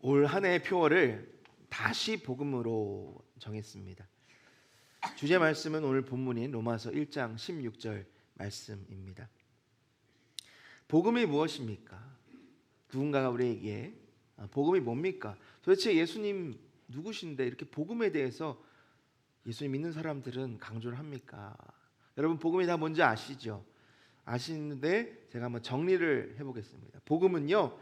올 한 해의 표어를 다시 복음으로 정했습니다. 주제 말씀은 오늘 본문인 로마서 1장 16절 말씀입니다. 복음이 무엇입니까? 누군가가 우리에게 복음이 뭡니까? 도대체 예수님 누구신데 이렇게 복음에 대해서 예수님 믿는 사람들은 강조를 합니까? 여러분 복음이 다 뭔지 아시죠? 아시는데 제가 한번 정리를 해보겠습니다. 복음은요,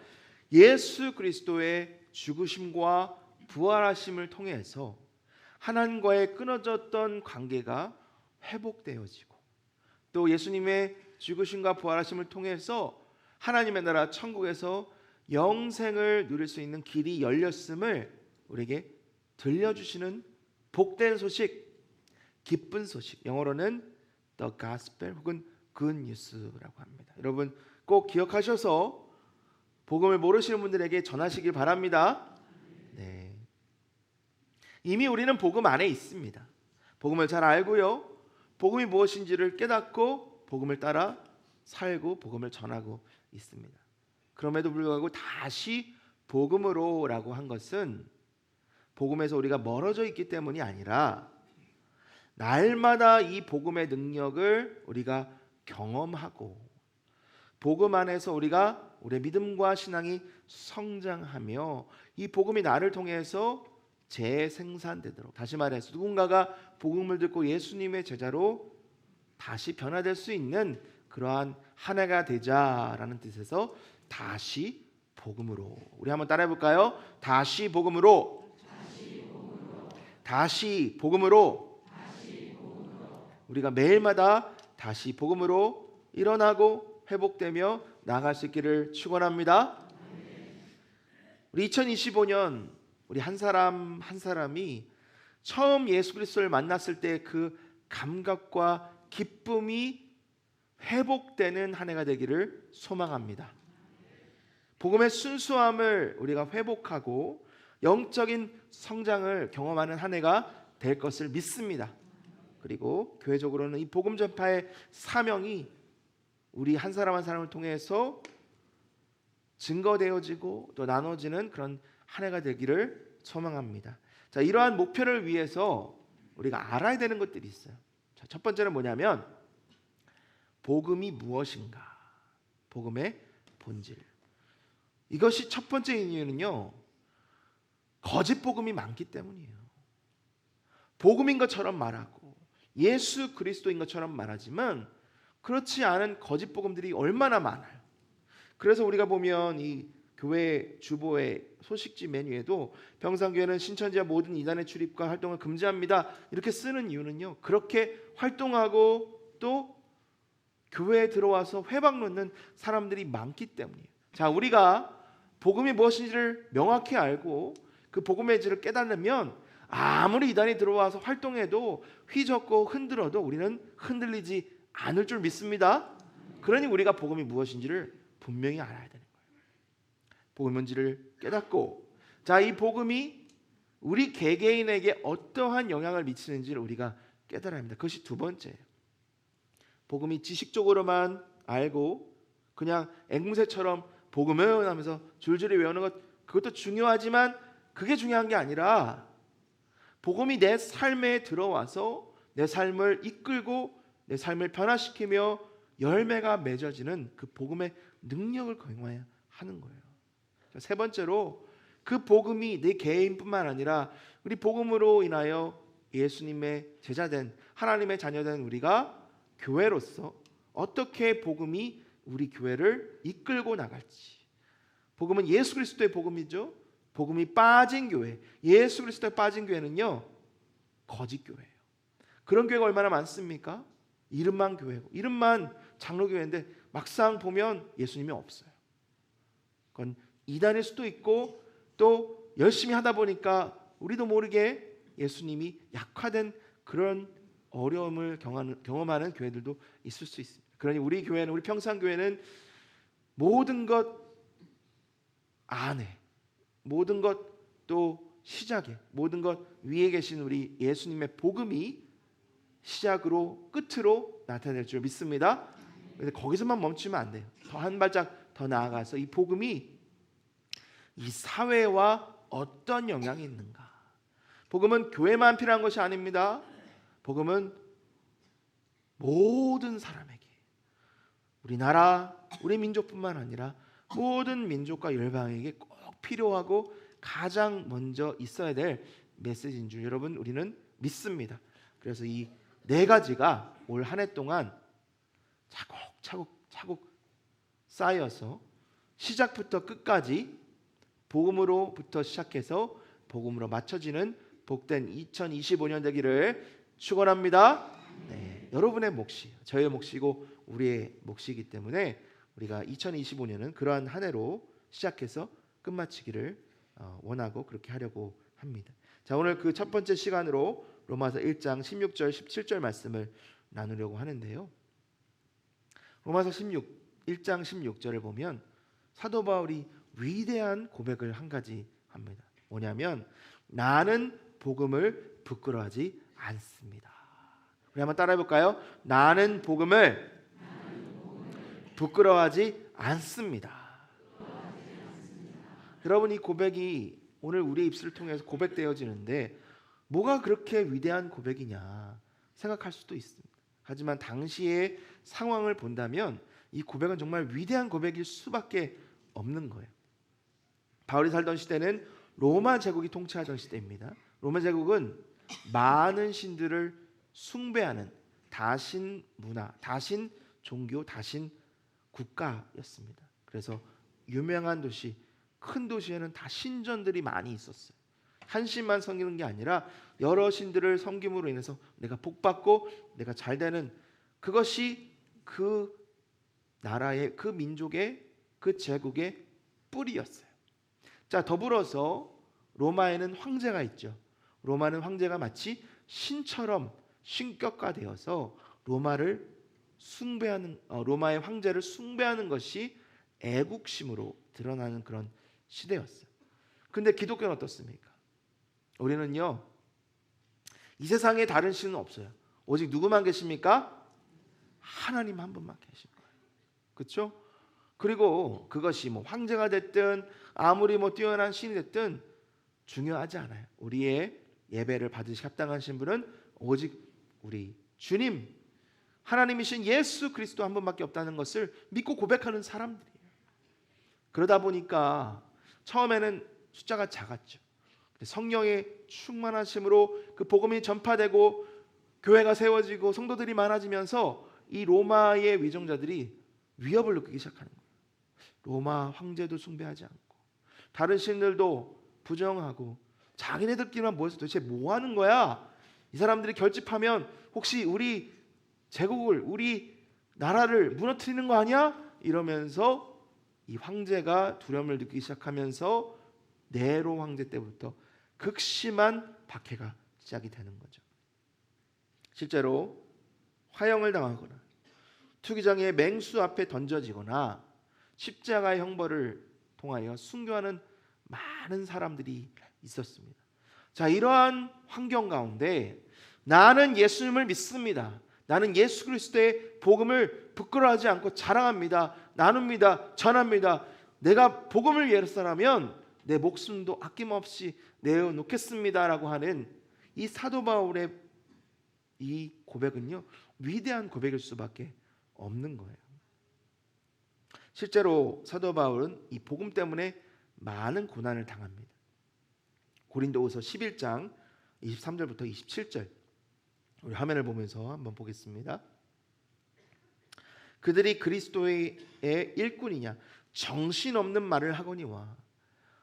예수 그리스도의 죽으심과 부활하심을 통해서 하나님과의 끊어졌던 관계가 회복되어지고, 또 예수님의 죽으심과 부활하심을 통해서 하나님의 나라 천국에서 영생을 누릴 수 있는 길이 열렸음을 우리에게 들려주시는 복된 소식, 기쁜 소식, 영어로는 The Gospel 혹은 Good News라고 합니다. 여러분 꼭 기억하셔서 복음을 모르시는 분들에게 전하시길 바랍니다. 네. 이미 우리는 복음 안에 있습니다. 복음을 잘 알고요, 복음이 무엇인지를 깨닫고 복음을 따라 살고 복음을 전하고 있습니다. 그럼에도 불구하고 다시 복음으로라고 한 것은 복음에서 우리가 멀어져 있기 때문이 아니라 날마다 이 복음의 능력을 우리가 경험하고 복음 안에서 우리가 우리의 믿음과 신앙이 성장하며 이 복음이 나를 통해서 재생산되도록, 다시 말해서 누군가가 복음을 듣고 예수님의 제자로 다시 변화될 수 있는 그러한 한 해가 되자라는 뜻에서 다시 복음으로, 우리 한번 따라해 볼까요? 다시 복음으로, 다시 복음으로, 우리가 매일마다 다시 복음으로 일어나고 회복되며 나아갈 수 있기를 축원합니다. 우리 2025년 우리 한 사람 한 사람이 처음 예수 그리스도를 만났을 때 그 감각과 기쁨이 회복되는 한 해가 되기를 소망합니다. 복음의 순수함을 우리가 회복하고 영적인 성장을 경험하는 한 해가 될 것을 믿습니다. 그리고 교회적으로는 이 복음 전파의 사명이 우리 한 사람 한 사람을 통해서 증거되어지고 또 나눠지는 그런 한 해가 되기를 소망합니다. 자, 이러한 목표를 위해서 우리가 알아야 되는 것들이 있어요. 자, 첫 번째는 뭐냐면 복음이 무엇인가? 복음의 본질. 이것이 첫 번째 이유는요, 거짓 복음이 많기 때문이에요. 복음인 것처럼 말하고 예수 그리스도인 것처럼 말하지만 그렇지 않은 거짓 복음들이 얼마나 많아요. 그래서 우리가 보면 이 교회 주보의 소식지 메뉴에도 평산교회는 신천지와 모든 이단의 출입과 활동을 금지합니다 이렇게 쓰는 이유는요, 그렇게 활동하고 또 교회에 들어와서 회방 놓는 사람들이 많기 때문이에요. 자, 우리가 복음이 무엇인지를 명확히 알고 그 복음의 질을 깨달으면 아무리 이단이 들어와서 활동해도 휘젓고 흔들어도 우리는 흔들리지 않을 줄 믿습니다. 그러니 우리가 복음이 무엇인지를 분명히 알아야 되는 거예요. 복음의 본질을 깨닫고, 자, 이 복음이 우리 개개인에게 어떠한 영향을 미치는지를 우리가 깨달아야 합니다. 그것이 두 번째예요. 복음이 지식적으로만 알고 그냥 앵무새처럼 복음을 하면서 줄줄이 외우는 것, 그것도 중요하지만 그게 중요한 게 아니라 복음이 내 삶에 들어와서 내 삶을 이끌고 내 삶을 변화시키며 열매가 맺어지는 그 복음의 능력을 경험해야 하는 거예요. 세 번째로 그 복음이 내 개인뿐만 아니라 우리 복음으로 인하여 예수님의 제자된 하나님의 자녀된 우리가 교회로서 어떻게 복음이 우리 교회를 이끌고 나갈지. 복음은 예수 그리스도의 복음이죠. 복음이 빠진 교회, 예수 그리스도에 빠진 교회는요, 거짓 교회예요. 그런 교회가 얼마나 많습니까? 이름만 교회고 이름만 장로교회인데 막상 보면 예수님이 없어요. 그건 이단일 수도 있고 또 열심히 하다 보니까 우리도 모르게 예수님이 약화된 그런 어려움을 경험하는 교회들도 있을 수 있습니다. 그러니 우리 교회는, 우리 평산교회는 모든 것 안에, 모든 것 또 시작에, 모든 것 위에 계신 우리 예수님의 복음이 시작으로 끝으로 나타낼 줄 믿습니다. 그런데 거기서만 멈추면 안 돼요. 더 한 발짝 더 나아가서 이 복음이 이 사회와 어떤 영향이 있는가? 복음은 교회만 필요한 것이 아닙니다. 복음은 모든 사람에게, 우리나라, 우리 민족뿐만 아니라 모든 민족과 열방에게 꼭 필요하고 가장 먼저 있어야 될 메시지인 줄 여러분 우리는 믿습니다. 그래서 이 네 가지가 올 한 해 동안 차곡차곡 쌓여서 시작부터 끝까지 복음으로부터 시작해서 복음으로 맞춰지는 복된 2025년 되기를 축원합니다. 네, 여러분의 몫이 저의 몫이고 우리의 몫이기 때문에 우리가 2025년은 그러한 한 해로 시작해서 끝마치기를 원하고 그렇게 하려고 합니다. 자, 오늘 그 첫 번째 시간으로 로마서 1장 16절 17절 말씀을 나누려고 하는데요. 로마서 1장 16절을 보면 사도 바울이 위대한 고백을 한 가지 합니다. 뭐냐면 나는 복음을 부끄러워하지 않습니다. 우리 한번 따라해 볼까요? 나는 복음을 부끄러워하지 않습니다. 여러분, 이 고백이 오늘 우리의 입술을 통해서 고백되어지는데 뭐가 그렇게 위대한 고백이냐 생각할 수도 있습니다. 하지만 당시의 상황을 본다면 이 고백은 정말 위대한 고백일 수밖에 없는 거예요. 바울이 살던 시대는 로마 제국이 통치하던 시대입니다. 로마 제국은 많은 신들을 숭배하는 다신 문화, 다신 종교, 다신 국가였습니다. 그래서 유명한 도시, 큰 도시에는 다 신전들이 많이 있었어요. 한 신만 섬기는 게 아니라 여러 신들을 섬김으로 인해서 내가 복받고 내가 잘되는, 그것이 그 나라의, 그 민족의, 그 제국의 뿌리였어요. 자, 더불어서 로마에는 황제가 있죠. 로마는 황제가 마치 신처럼 신격화되어서 로마를 숭배하는, 로마의 황제를 숭배하는 것이 애국심으로 드러나는 그런 시대였어요. 근데 기독교는 어떻습니까? 우리는요, 이 세상에 다른 신은 없어요. 오직 누구만 계십니까? 하나님 한 분만 계신 거예요. 그렇죠? 그리고 그것이 뭐 황제가 됐든 아무리 뭐 뛰어난 신이 됐든 중요하지 않아요. 우리의 예배를 받으시 합당하신 분은 오직 우리 주님, 하나님이신 예수 그리스도 한 분밖에 없다는 것을 믿고 고백하는 사람들이에요. 그러다 보니까 처음에는 숫자가 작았죠. 성령의 충만하심으로 그 복음이 전파되고 교회가 세워지고 성도들이 많아지면서 이 로마의 위정자들이 위협을 느끼기 시작하는 거예요. 로마 황제도 숭배하지 않고 다른 신들도 부정하고 자기네들끼리만 모여서 도대체 뭐 하는 거야? 이 사람들이 결집하면 혹시 우리 제국을, 우리 나라를 무너뜨리는 거 아니야? 이러면서 이 황제가 두려움을 느끼기 시작하면서 네로 황제 때부터 극심한 박해가 시작이 되는 거죠. 실제로 화형을 당하거나 투기장의 맹수 앞에 던져지거나 십자가의 형벌을 통하여 순교하는 많은 사람들이 있었습니다. 자, 이러한 환경 가운데 나는 예수님을 믿습니다. 나는 예수 그리스도의 복음을 부끄러워하지 않고 자랑합니다. 나눕니다. 전합니다. 내가 복음을 위해서라면 내 목숨도 아낌없이 내어놓겠습니다라고 하는 이 사도 바울의 이 고백은요, 위대한 고백일 수밖에 없는 거예요. 실제로 사도 바울은 이 복음 때문에 많은 고난을 당합니다. 고린도후서 11장 23절부터 27절 우리 화면을 보면서 한번 보겠습니다. 그들이 그리스도의 일꾼이냐 정신없는 말을 하거니와.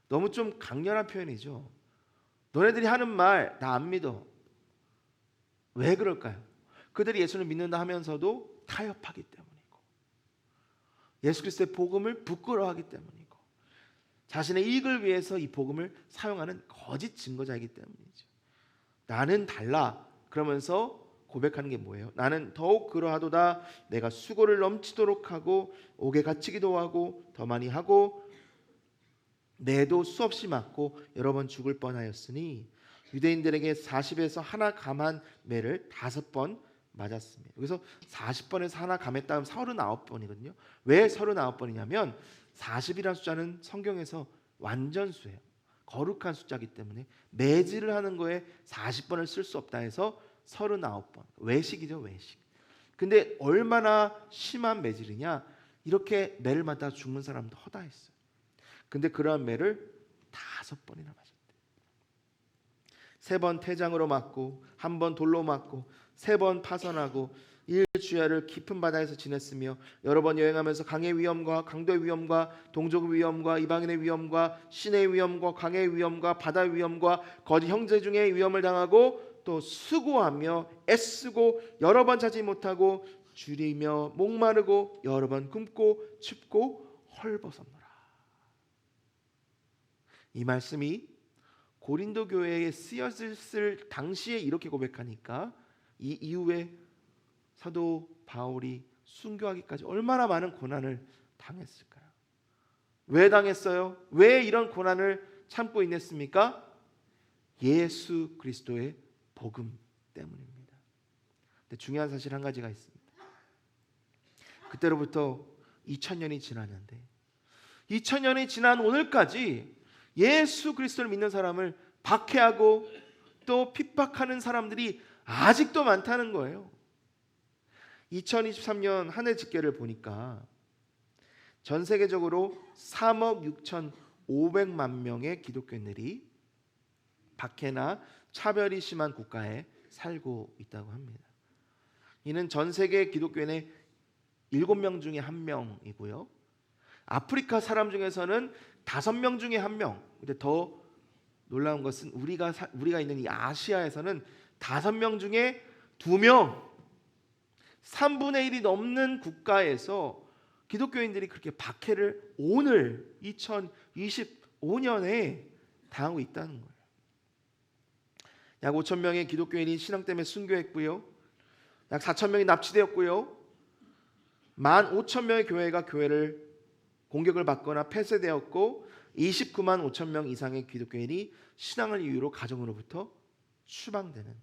너무 좀 강렬한 표현이죠. 너네들이 하는 말 나 안 믿어. 왜 그럴까요? 그들이 예수를 믿는다 하면서도 타협하기 때문이고 예수 그리스도의 복음을 부끄러워하기 때문이고 자신의 이익을 위해서 이 복음을 사용하는 거짓 증거자이기 때문이죠. 나는 달라 그러면서 고백하는 게 뭐예요? 나는 더욱 그러하도다. 내가 수고를 넘치도록 하고 옥에 갇히기도 하고 더 많이 하고 매도 수없이 맞고 여러 번 죽을 뻔하였으니 유대인들에게 40에서 하나 감한 매를 5번 맞았습니다. 여기서 40번에서 하나 감했다 하면 39번이거든요. 왜 39번이냐면 40이라는 숫자는 성경에서 완전수예요. 거룩한 숫자이기 때문에 매질을 하는 거에 40번을 쓸 수 없다 해서 39번. 외식이죠, 외식. 근데 얼마나 심한 매질이냐? 이렇게 매를 맞다 죽는 사람도 허다했어요. 근데 그러한 매를 5번이나 맞았대요. 3번 태장으로 맞고, 1번 돌로 맞고, 3번 파선하고, 일주야를 깊은 바다에서 지냈으며 여러 번 여행하면서 강의 위험과 강도의 위험과 동족 위험과 이방인의 위험과 신의 위험과 강의 위험과 바다의 위험과 거짓 형제 중에 위험을 당하고 또 수고하며 애쓰고 여러 번 자지 못하고 줄이며 목마르고 여러 번 굶고 춥고 헐벗었노라. 이 말씀이 고린도 교회에 쓰여졌을 당시에 이렇게 고백하니까 이 이후에 사도 바울이 순교하기까지 얼마나 많은 고난을 당했을까요? 왜 당했어요? 왜 이런 고난을 참고 있냈습니까? 예수 그리스도의 복음 때문입니다. 근데 중요한 사실 한 가지가 있습니다. 그때로부터 2000년이 지났는데 2000년이 지난 오늘까지 예수 그리스도를 믿는 사람을 박해하고 또 핍박하는 사람들이 아직도 많다는 거예요. 2023년 한 해 집계를 보니까 전 세계적으로 3억 6,500만 명의 기독교인들이 박해나 차별이 심한 국가에 살고 있다고 합니다. 이는 전 세계 기독교인의 7명 중에 1명이고요. 아프리카 사람 중에서는 5명 중에 1명. 근데 더 놀라운 것은 우리가 있는 이 아시아에서는 5명 중에 2명. 3분의 1이 넘는 국가에서 기독교인들이 그렇게 박해를 오늘 2025년에 당하고 있다는 거예요. 약 5천 명의 기독교인이 신앙 때문에 순교했고요. 약 4천 명이 납치되었고요. 15,000명의 교회를 공격을 받거나 폐쇄되었고 29만 5천 명 이상의 기독교인이 신앙을 이유로 가정으로부터 추방되는,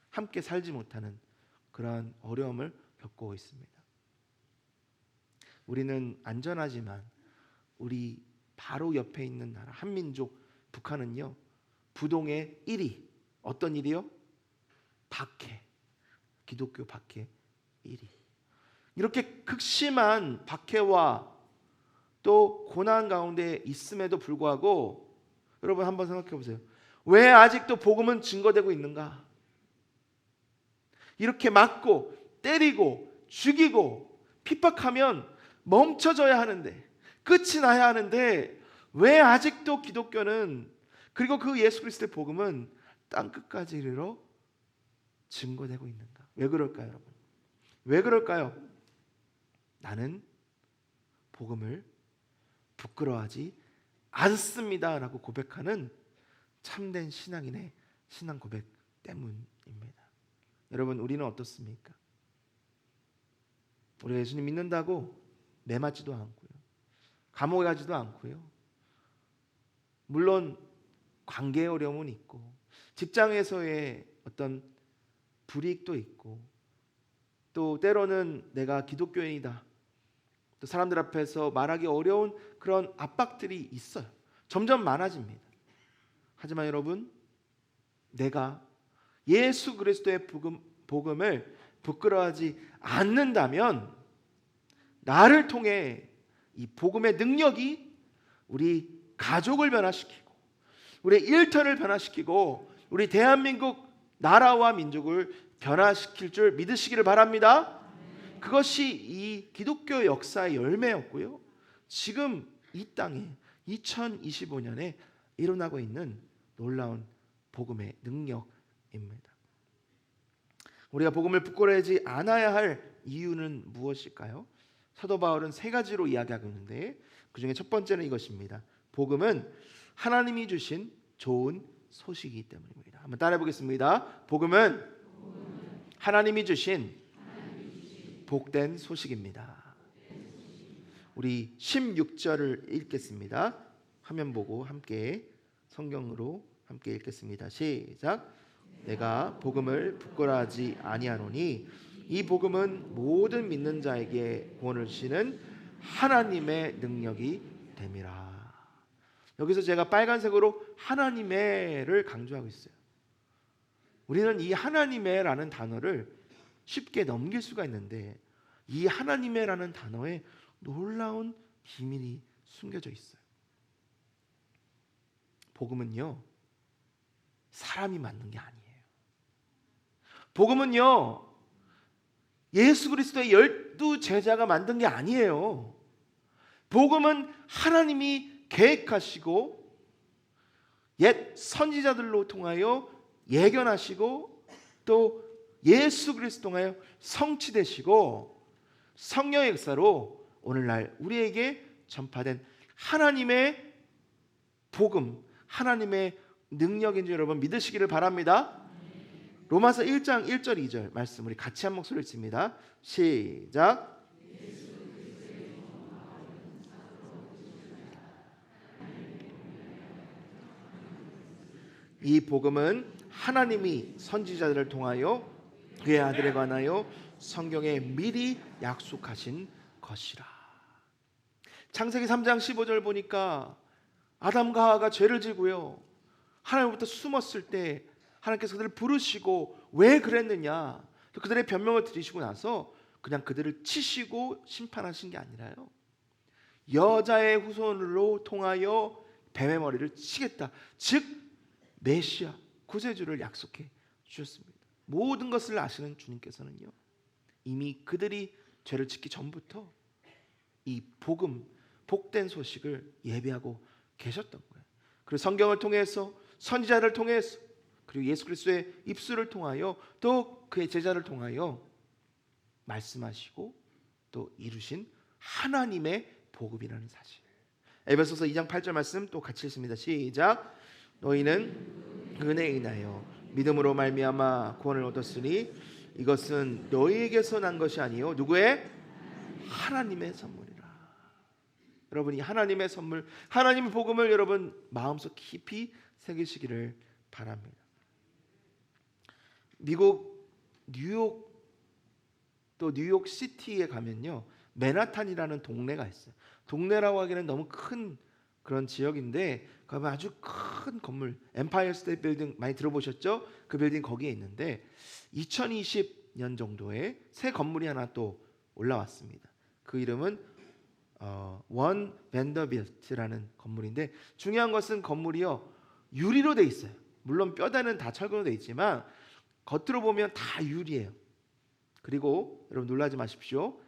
함께 살지 못하는 그러한 어려움을 겪고 있습니다. 우리는 안전하지만 우리 바로 옆에 있는 나라 한민족 북한은요, 부동의 1위. 어떤 일이요? 박해. 기독교 박해 1위. 이렇게 극심한 박해와 또 고난 가운데 있음에도 불구하고 여러분 한번 생각해 보세요. 왜 아직도 복음은 증거되고 있는가? 이렇게 맞고 때리고 죽이고 핍박하면 멈춰져야 하는데, 끝이 나야 하는데 왜 아직도 기독교는, 그리고 그 예수 그리스도의 복음은 땅끝까지 이르러 증거되고 있는가? 왜 그럴까요, 여러분? 왜 그럴까요? 나는 복음을 부끄러워하지 않습니다라고 고백하는 참된 신앙인의 신앙 고백 때문입니다. 여러분, 우리는 어떻습니까? 우리가 예수님 믿는다고 매맞지도 않고요, 감옥에 가지도 않고요. 물론 관계의 어려움은 있고 직장에서의 어떤 불이익도 있고 또 때로는 내가 기독교인이다, 또 사람들 앞에서 말하기 어려운 그런 압박들이 있어요. 점점 많아집니다. 하지만 여러분, 내가 예수 그리스도의 복음을 부끄러워하지 않는다면 나를 통해 이 복음의 능력이 우리 가족을 변화시키고 우리 일터를 변화시키고 우리 대한민국 나라와 민족을 변화시킬 줄 믿으시기를 바랍니다. 그것이 이 기독교 역사의 열매였고요, 지금 이 땅에 2025년에 일어나고 있는 놀라운 복음의 능력입니다. 우리가 복음을 부끄러워하지 않아야 할 이유는 무엇일까요? 사도 바울은 3가지로 이야기하고 있는데 그 중에 첫 번째는 이것입니다. 복음은 하나님이 주신 좋은 소식이기 때문입니다. 한번 따라해 보겠습니다. 복음은 하나님이 주신 복된 소식입니다. 우리 16절을 읽겠습니다. 화면 보고 함께 성경으로 함께 읽겠습니다. 시작. 내가 복음을 부끄러워하지 아니하노니 이 복음은 모든 믿는 자에게 구원을 주시는 하나님의 능력이 됨이라. 여기서 제가 빨간색으로 하나님의를 강조하고 있어요. 우리는 이 하나님의라는 단어를 쉽게 넘길 수가 있는데 이 하나님의라는 단어에 놀라운 비밀이 숨겨져 있어요. 복음은요, 사람이 만든 게 아니에요. 복음은요, 예수 그리스도의 12 제자가 만든 게 아니에요. 복음은 하나님이 계획하시고 옛 선지자들로 통하여 예견하시고 또 예수 그리스도 통하여 성취되시고 성령의 역사로 오늘날 우리에게 전파된 하나님의 복음, 하나님의 능력인 줄 여러분 믿으시기를 바랍니다. 로마서 1장 1절 2절 말씀 우리 같이 한 목소리를 씁니다. 시작. 이 복음은 하나님이 선지자들을 통하여 그의 아들에 관하여 성경에 미리 약속하신 것이라. 창세기 3장 15절 보니까 아담과 하와가 죄를 지고요, 하나님부터 숨었을 때 하나님께서 그들을 부르시고 왜 그랬느냐, 그들의 변명을 들으시고 나서 그냥 그들을 치시고 심판하신 게 아니라요, 여자의 후손으로 통하여 뱀의 머리를 치겠다, 즉 메시아 구세주를 약속해 주셨습니다. 모든 것을 아시는 주님께서는요, 이미 그들이 죄를 짓기 전부터 이 복음, 복된 소식을 예비하고 계셨던 거예요. 그리고 성경을 통해서, 선지자를 통해서, 그리고 예수 그리스도의 입술을 통하여 또 그의 제자를 통하여 말씀하시고 또 이루신 하나님의 복음이라는 사실. 에베소서 2장 8절 말씀 또 같이 읽습니다. 시작. 너희는 은혜에 인하여 믿음으로 말미암아 구원을 얻었으니 이것은 너희에게서 난 것이 아니요 누구의? 하나님의 선물이라. 여러분, 이 하나님의 선물, 하나님의 복음을 여러분 마음속 깊이 새기시기를 바랍니다. 미국 뉴욕 또 뉴욕시티에 가면요, 맨하탄이라는 동네가 있어요. 동네라고 하기는 너무 큰 그런 지역인데 가면 아주 큰 건물, 엠파이어 스테이트 빌딩 많이 들어보셨죠? 그 빌딩 거기에 있는데 2020년 정도에 새 건물이 하나 또 올라왔습니다. 그 이름은 원 밴더빌트라는 건물인데, 중요한 것은 건물이요 유리로 돼 있어요. 물론 뼈대는 다 철근으로 돼 있지만 겉으로 보면 다 유리예요. 그리고 여러분 놀라지 마십시오.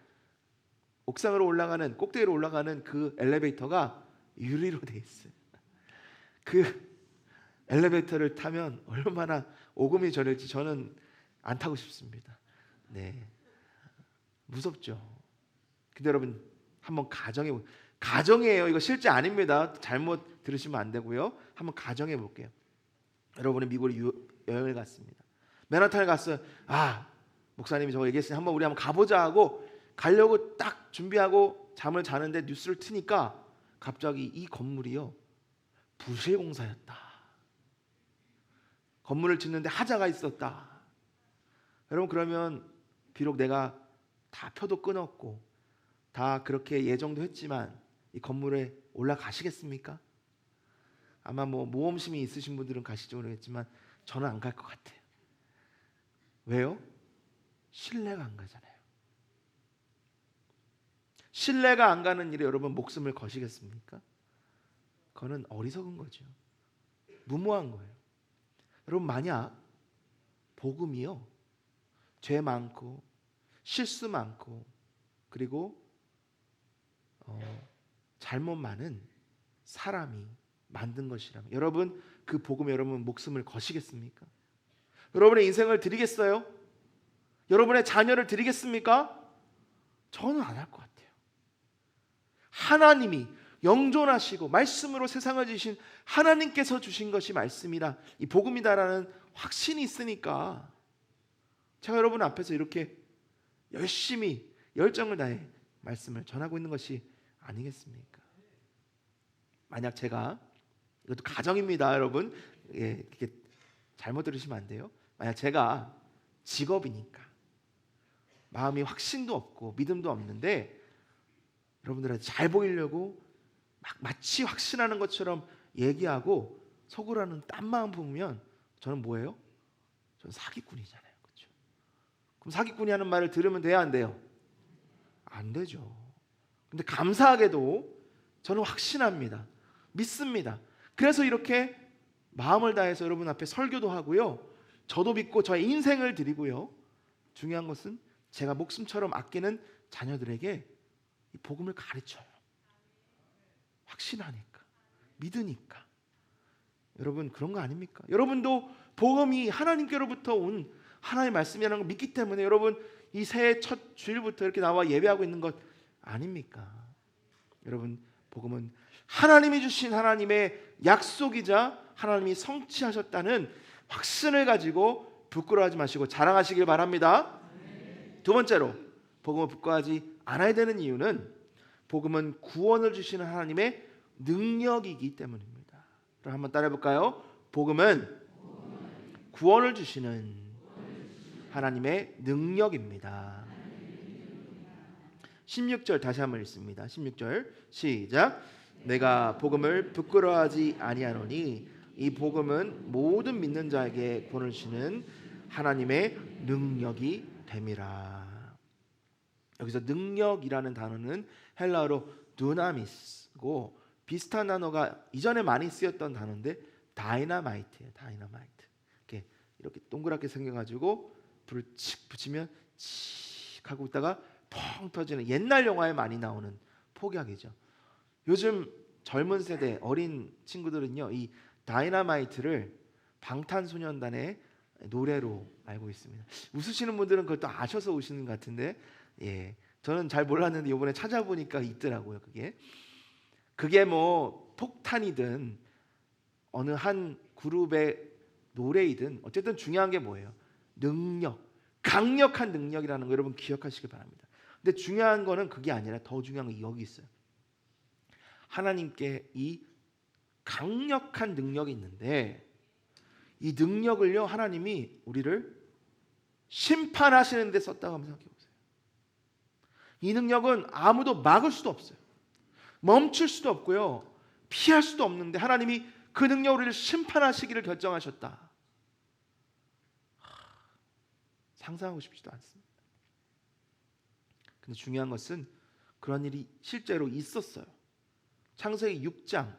옥상으로 올라가는, 꼭대기로 올라가는 그 엘리베이터가 유리로 돼 있어요. 그 엘리베이터를 타면 얼마나 오금이 저릴지 저는 안 타고 싶습니다. 네, 무섭죠. 근데 여러분 한번 가정이에요. 이거 실제 아닙니다. 잘못 들으시면 안 되고요. 한번 가정해 볼게요. 여러분은 미국으로 여행을 갔습니다. 맨하탄을 갔어요. 목사님이 저거 얘기했으니 우리 한번 가보자 하고 가려고 딱 준비하고 잠을 자는데 뉴스를 트니까 갑자기 이 건물이요 부실공사였다. 건물을 짓는데 하자가 있었다. 여러분, 그러면 비록 내가 다 표도 끊었고 다 그렇게 예정도 했지만 이 건물에 올라가시겠습니까? 아마 모험심이 있으신 분들은 가실지 모르겠지만 저는 안 갈 것 같아요. 왜요? 신뢰가 안 가잖아요. 신뢰가 안 가는 일에 여러분 목숨을 거시겠습니까? 그거는 어리석은 거죠. 무모한 거예요. 여러분, 만약 복음이요 죄 많고 실수 많고 그리고 잘못 많은 사람이 만든 것이라면 여러분 그 복음에 여러분 목숨을 거시겠습니까? 여러분의 인생을 드리겠어요? 여러분의 자녀를 드리겠습니까? 저는 안 할 것 같아요. 하나님이 영존하시고 말씀으로 세상을 지으신 하나님께서 주신 것이 말씀이라, 이 복음이다라는 확신이 있으니까 제가 여러분 앞에서 이렇게 열심히 열정을 다해 말씀을 전하고 있는 것이 아니겠습니까? 만약 제가, 이것도 가정입니다 여러분, 이렇게 잘못 들으시면 안 돼요. 만약 제가 직업이니까 마음이 확신도 없고 믿음도 없는데 여러분들한테 잘 보이려고 마치 확신하는 것처럼 얘기하고 속으로는 딴 마음 품으면 저는 뭐예요? 저는 사기꾼이잖아요. 그렇죠? 그럼 사기꾼이 하는 말을 들으면 돼야 안 돼요? 안 되죠. 근데 감사하게도 저는 확신합니다. 믿습니다. 그래서 이렇게 마음을 다해서 여러분 앞에 설교도 하고요. 저도 믿고 저의 인생을 드리고요. 중요한 것은 제가 목숨처럼 아끼는 자녀들에게 이 복음을 가르쳐요. 확신하니까, 믿으니까. 여러분 그런 거 아닙니까? 여러분도 복음이 하나님께로부터 온 하나님의 말씀이라는 걸 믿기 때문에 여러분 이 새해 첫 주일부터 이렇게 나와 예배하고 있는 것 아닙니까? 여러분 복음은 하나님이 주신 하나님의 약속이자 하나님이 성취하셨다는 확신을 가지고 부끄러워하지 마시고 자랑하시길 바랍니다. 두 번째로 복음을 부끄러워하지 않아야 되는 이유는 복음은 구원을 주시는 하나님의 능력이기 때문입니다. 그럼 한번 따라해 볼까요? 복음은 구원을 주시는 하나님의 능력입니다. 16절 다시 한번 읽습니다. 16절 시작. 내가 복음을 부끄러워하지 아니하노니 이 복음은 모든 믿는 자에게 구원을 주시는 하나님의 능력이 됨이라. 여기서 능력이라는 단어는 헬라어로 두나미스고 비슷한 단어가 이전에 많이 쓰였던 단어인데 다이너마이트예요. 다이너마이트. 이렇게 동그랗게 생겨가지고 불을 칙 붙이면 칙 하고 있다가 펑 터지는 옛날 영화에 많이 나오는 폭약이죠. 요즘 젊은 세대 어린 친구들은요 이 다이너마이트를 방탄소년단의 노래로 알고 있습니다. 웃으시는 분들은 그것도 아셔서 우시는 것 같은데 저는 잘 몰랐는데 이번에 찾아보니까 있더라고요. 그게 뭐 폭탄이든 어느 한 그룹의 노래이든 어쨌든 중요한 게 뭐예요? 능력, 강력한 능력이라는 거 여러분 기억하시기 바랍니다. 근데 중요한 거는 그게 아니라 더 중요한 건 여기 있어요. 하나님께 이 강력한 능력이 있는데 이 능력을요 하나님이 우리를 심판하시는 데 썼다고 한번 생각해 보세요. 이 능력은 아무도 막을 수도 없어요. 멈출 수도 없고요. 피할 수도 없는데 하나님이 그 능력으로 우리를 심판하시기를 결정하셨다. 상상하고 싶지도 않습니다. 근데 중요한 것은 그런 일이 실제로 있었어요. 창세기 6장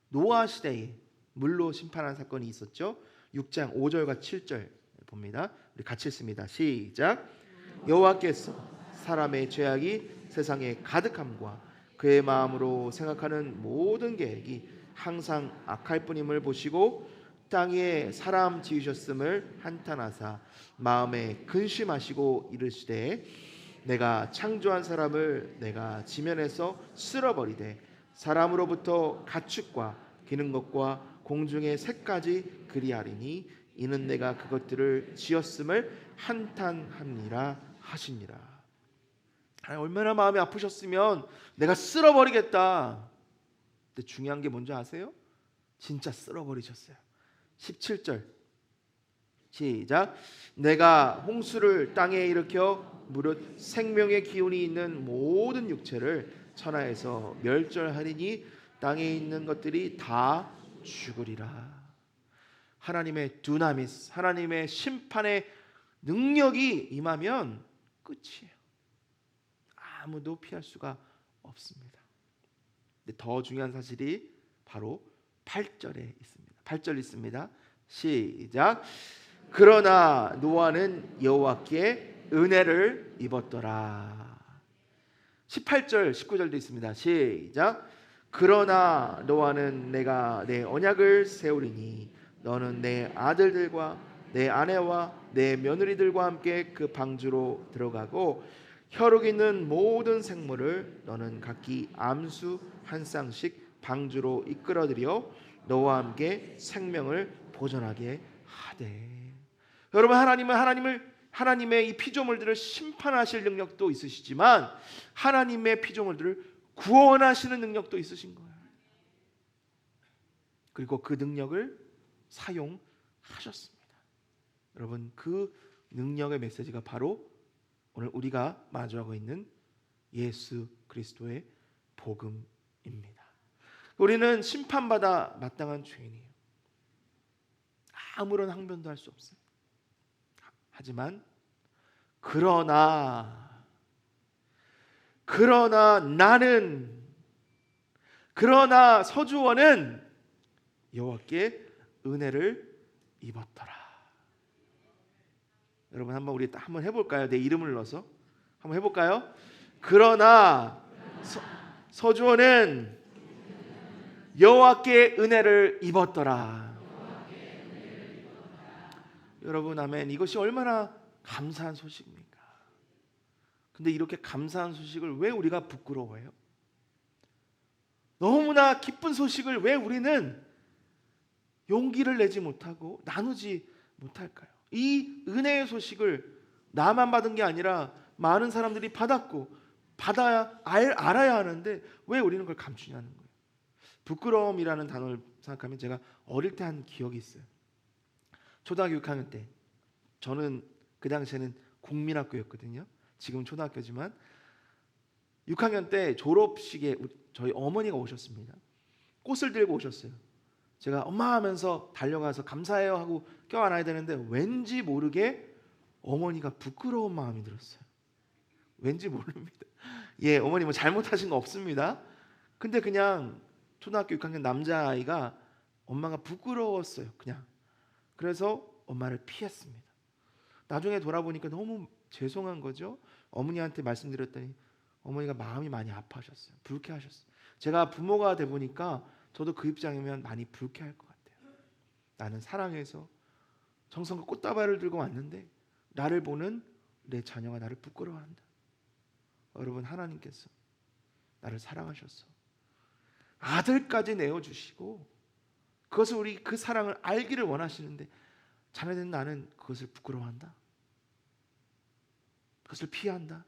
노아 시대에 물로 심판한 사건이 있었죠. 6장 5절과 7절 봅니다. 우리 같이 읽습니다. 시작. 여호와께서 사람의 죄악이 세상에 가득함과 그의 마음으로 생각하는 모든 계획이 항상 악할 뿐임을 보시고 땅 위에 사람 지으셨음을 한탄하사 마음에 근심하시고 이르시되 내가 창조한 사람을 내가 지면에서 쓸어버리되 사람으로부터 가축과 기는 것과 공중의 새까지 그리하리니 이는 내가 그것들을 지었음을 한탄하니라 하시니라. 얼마나 마음이 아프셨으면 내가 쓸어버리겠다. 근데 중요한 게 뭔지 아세요? 진짜 쓸어버리셨어요. 17절 시작. 내가 홍수를 땅에 일으켜 무릇 생명의 기운이 있는 모든 육체를 천하에서 멸절하리니 땅에 있는 것들이 다 죽으리라. 하나님의 두나미스, 하나님의 심판의 능력이 임하면 끝이에요. 아무도 피할 수가 없습니다. 근데 더 중요한 사실이 바로 8절에 있습니다. 8절 있습니다. 시작. 그러나 노아는 여호와께 은혜를 입었더라. 18절 19절도 있습니다. 시작. 그러나 노아는 내가 내 언약을 세우리니 너는 내 아들들과 내 아내와 내 며느리들과 함께 그 방주로 들어가고 혈육 있는 모든 생물을 너는 각기 암수 한 쌍씩 방주로 이끌어들여 너와 함께 생명을 보존하게 하되. 여러분 하나님의 이 피조물들을 심판하실 능력도 있으시지만 하나님의 피조물들을 구원하시는 능력도 있으신 거예요. 그리고 그 능력을 사용하셨습니다. 여러분 그 능력의 메시지가 바로 오늘 우리가 마주하고 있는 예수 그리스도의 복음입니다. 우리는 심판받아 마땅한 죄인이에요. 아무런 항변도 할 수 없어요. 하지만 그러나 서주원은 여호와께 은혜를 입었더라. 여러분 한번 우리 한번 해볼까요? 내 이름을 넣어서 한번 해볼까요? 그러나 서주원은 여호와께 은혜를 입었더라. 여러분 아멘. 이것이 얼마나 감사한 소식입니까? 근데 이렇게 감사한 소식을 왜 우리가 부끄러워해요? 너무나 기쁜 소식을 왜 우리는 용기를 내지 못하고 나누지 못할까요? 이 은혜의 소식을 나만 받은 게 아니라 많은 사람들이 받았고 알아야 하는데 왜 우리는 그걸 감추냐는 거예요. 부끄러움이라는 단어를 생각하면 제가 어릴 때 한 기억이 있어요. 초등학교 6학년 때, 저는 그 당시에는 국민학교였거든요. 지금 초등학교지만 6학년 때 졸업식에 저희 어머니가 오셨습니다. 꽃을 들고 오셨어요. 제가 엄마 하면서 달려가서 감사해요 하고 껴안아야 되는데 왠지 모르게 어머니가 부끄러운 마음이 들었어요. 왠지 모릅니다. 예, 어머니 뭐 잘못하신 거 없습니다. 근데 그냥 초등학교 6학년 남자아이가 엄마가 부끄러웠어요. 그냥. 그래서 엄마를 피했습니다. 나중에 돌아보니까 너무 죄송한 거죠. 어머니한테 말씀드렸더니 어머니가 마음이 많이 아파하셨어요. 불쾌하셨어요. 제가 부모가 돼 보니까 저도 그 입장이면 많이 불쾌할 것 같아요. 나는 사랑해서 정성과 꽃다발을 들고 왔는데 나를 보는 내 자녀가 나를 부끄러워한다. 여러분, 하나님께서 나를 사랑하셔서 아들까지 내어주시고 그것을 우리 그 사랑을 알기를 원하시는데 자네는 나는 그것을 부끄러워한다. 그것을 피한다.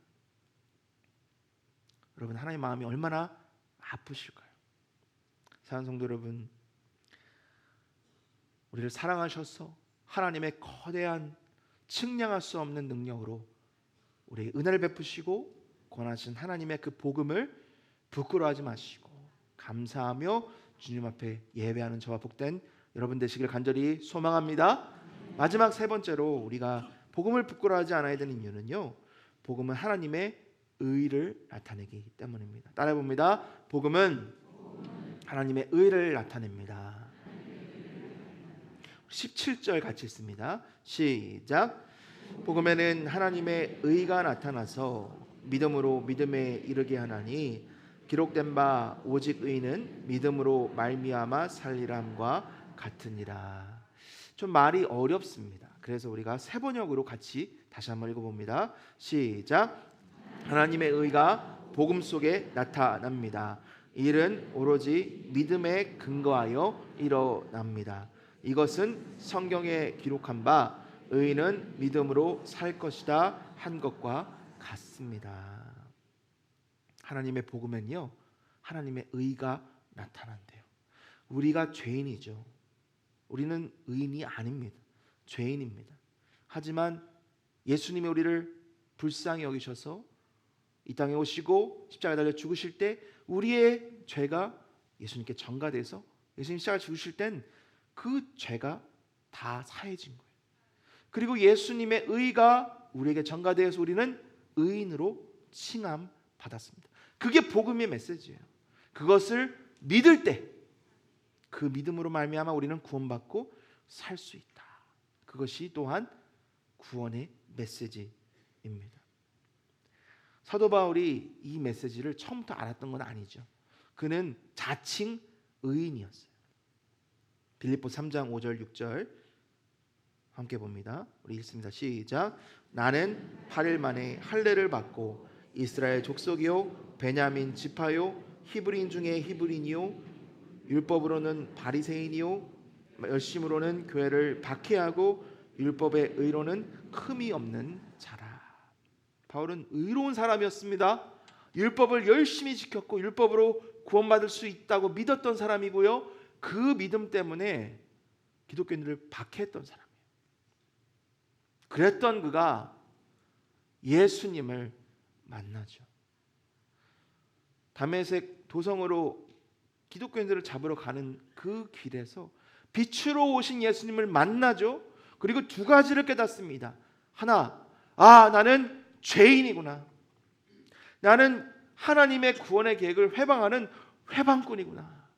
여러분, 하나님의 마음이 얼마나 아프실까요? 사랑하는 성도 여러분, 우리를 사랑하셔서 하나님의 거대한 측량할 수 없는 능력으로 우리에게 은혜를 베푸시고 권하신 하나님의 그 복음을 부끄러워하지 마시고 감사하며 주님 앞에 예배하는 저와 복된 여러분 되시길 간절히 소망합니다. 마지막 세 번째로 우리가 복음을 부끄러워하지 않아야 되는 이유는요, 복음은 하나님의 의를 나타내기 때문입니다. 따라해 봅니다. 복음은 하나님의 의를 나타냅니다. 17절 같이 읽습니다. 시작. 복음에는 하나님의 의가 나타나서 믿음으로 믿음에 이르게 하나니 기록된 바 오직 의는 믿음으로 말미암아 살리람과 같으니라. 좀 말이 어렵습니다. 그래서 우리가 세 번역으로 같이 다시 한번 읽어봅니다. 시작. 하나님의 의가 복음 속에 나타납니다. 이 일은 오로지 믿음에 근거하여 일어납니다. 이것은 성경에 기록한 바 의인은 믿음으로 살 것이다 한 것과 같습니다. 하나님의 복음엔요, 하나님의 의가 나타난대요. 우리가 죄인이죠. 우리는 의인이 아닙니다. 죄인입니다. 하지만 예수님이 우리를 불쌍히 여기셔서 이 땅에 오시고 십자가에 달려 죽으실 때 우리의 죄가 예수님께 전가돼서 예수님 십자가에 죽으실 땐 그 죄가 다 사해진 거예요. 그리고 예수님의 의가 우리에게 전가되어서 우리는 의인으로 칭함 받았습니다. 그게 복음의 메시지예요. 그것을 믿을 때 그 믿음으로 말미암아 우리는 구원받고 살 수 있다. 그것이 또한 구원의 메시지입니다. 사도 바울이 이 메시지를 처음부터 알았던 건 아니죠. 그는 자칭 의인이었어요. 빌립보 3장 5절 6절 함께 봅니다. 우리 읽습니다. 시작. 나는 8일 만에 할례를 받고 이스라엘 족속이요 베냐민 지파요 히브리인 중에 히브리인이요 율법으로는 바리새인이요 열심으로는 교회를 박해하고 율법의 의로는 흠이 없는 자라. 바울은 의로운 사람이었습니다. 율법을 열심히 지켰고 율법으로 구원받을 수 있다고 믿었던 사람이고요, 그 믿음 때문에 기독교인들을 박해했던 사람이에요. 그랬던 그가 예수님을 만나죠. 다메섹 도성으로 기독교인들을 잡으러 가는 그 길에서 빛으로 오신 예수님을 만나죠. 그리고 두 가지를 깨닫습니다. 하나, 나는 죄인이구나. 나는 하나님의 구원의 계획을 회방하는 회방꾼이구나.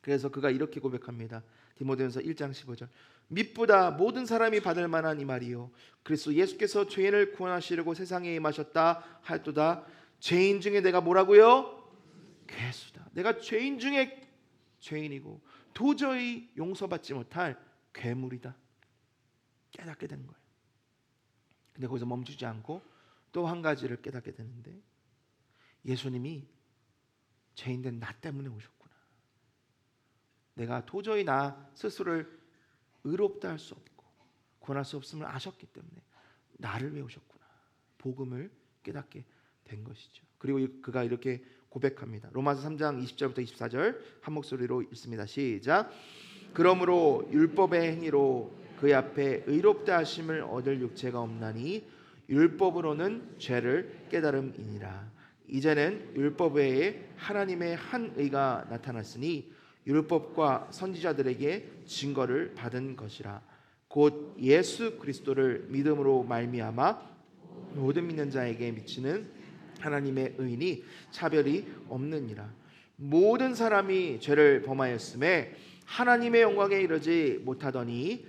그래서 그가 이렇게 고백합니다. 디모데전서 1장 15절. mit보다 모든 사람이 받을 만한 이 말이요 그리스도 예수께서 죄인을 구원하시려고 세상에 임하셨다 하였도다. 죄인 중에 내가 뭐라고요? 괴수다. 내가 죄인 중에 죄인이고 도저히 용서받지 못할 괴물이다. 깨닫게 된 거예요. 근데 거기서 멈추지 않고 또 한 가지를 깨닫게 되는데, 예수님이 죄인된 나 때문에 오셨구나. 내가 도저히 나 스스로를 의롭다 할 수 없고 구원할 수 없음을 아셨기 때문에 나를 위해 오셨구나. 복음을 깨닫게 된 것이죠. 그리고 그가 이렇게 고백합니다. 로마서 3장 20절부터 24절 한 목소리로 읽습니다. 시작. 그러므로 율법의 행위로 그의 앞에 의롭다 하심을 얻을 육체가 없나니 율법으로는 죄를 깨달음이니라. 이제는 율법 외에 하나님의 한 의가 나타났으니 율법과 선지자들에게 증거를 받은 것이라. 곧 예수 그리스도를 믿음으로 말미암아 모든 믿는 자에게 미치는 하나님의 의인이 차별이 없느니라. 모든 사람이 죄를 범하였음에 하나님의 영광에 이르지 못하더니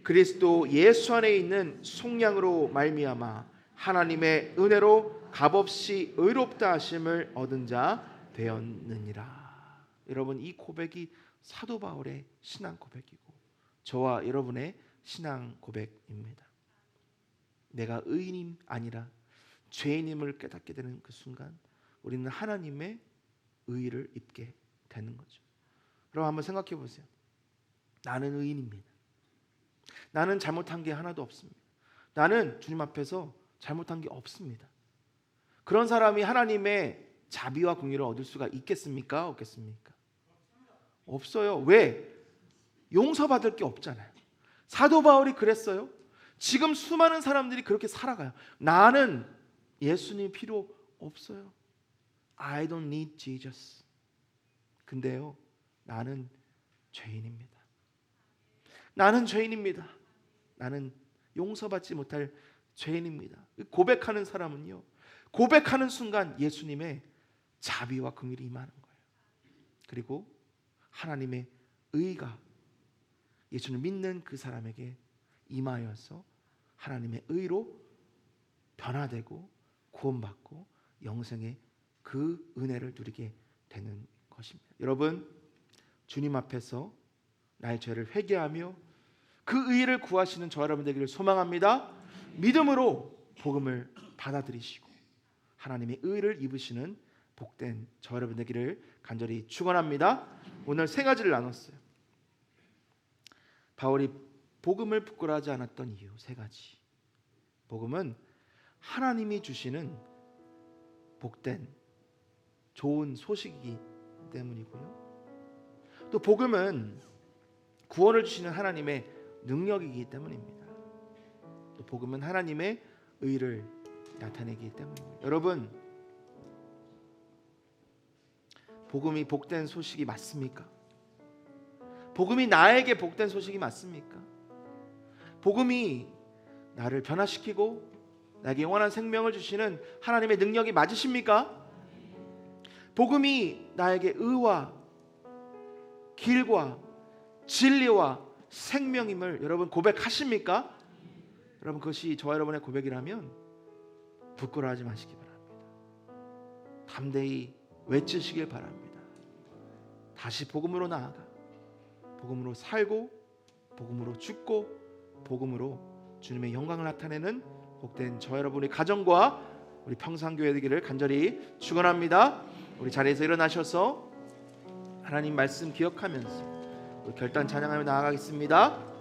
그리스도 예수 안에 있는 속량으로 말미암아 하나님의 은혜로 값없이 의롭다 하심을 얻은 자 되었느니라. 여러분, 이 고백이 사도 바울의 신앙 고백이고 저와 여러분의 신앙 고백입니다. 내가 의인이 아니라 죄인임을 깨닫게 되는 그 순간 우리는 하나님의 의를 입게 되는 거죠. 여러분, 한번 생각해 보세요. 나는 의인입니다. 나는 잘못한 게 하나도 없습니다. 나는 주님 앞에서 잘못한 게 없습니다. 그런 사람이 하나님의 자비와 긍휼을 얻을 수가 있겠습니까? 없겠습니까? 없어요. 왜? 용서받을 게 없잖아요. 사도 바울이 그랬어요. 지금 수많은 사람들이 그렇게 살아가요. 나는 예수님 필요 없어요. I don't need Jesus. 근데요, 나는 죄인입니다. 나는 죄인입니다. 나는 용서받지 못할 죄인입니다. 고백하는 사람은요, 고백하는 순간 예수님의 자비와 긍휼이 임하는 거예요. 그리고 하나님의 의가 예수를 믿는 그 사람에게 임하여서 하나님의 의로 변화되고 구원받고 영생의 그 은혜를 누리게 되는 것입니다. 여러분, 주님 앞에서 나의 죄를 회개하며 그 의를 구하시는 저 여러분 되기를 소망합니다. 믿음으로 복음을 받아들이시고 하나님의 의를 입으시는 복된 저 여러분 되기를 간절히 축원합니다. 오늘 세 가지를 나눴어요. 바울이 복음을 부끄러워하지 않았던 이유 세 가지. 복음은 하나님이 주시는 복된 좋은 소식이기 때문이고요. 또 복음은 구원을 주시는 하나님의 능력이기 때문입니다. 또 복음은 하나님의 의를 나타내기 때문입니다. 여러분, 복음이 복된 소식이 맞습니까? 복음이 나에게 복된 소식이 맞습니까? 복음이 나를 변화시키고 나에게 영원한 생명을 주시는 하나님의 능력이 맞으십니까? 복음이 나에게 의와 길과 진리와 생명임을 여러분 고백하십니까? 여러분, 그것이 저와 여러분의 고백이라면 부끄러워하지 마시기 바랍니다. 담대히 외치시길 바랍니다. 다시 복음으로 나아가 복음으로 살고 복음으로 죽고 복음으로 주님의 영광을 나타내는 복된 저 여러분의 가정과 우리 평산교회 되기를 간절히 축원합니다. 우리 자리에서 일어나셔서 하나님 말씀 기억하면서 우리 결단 찬양하며 나아가겠습니다.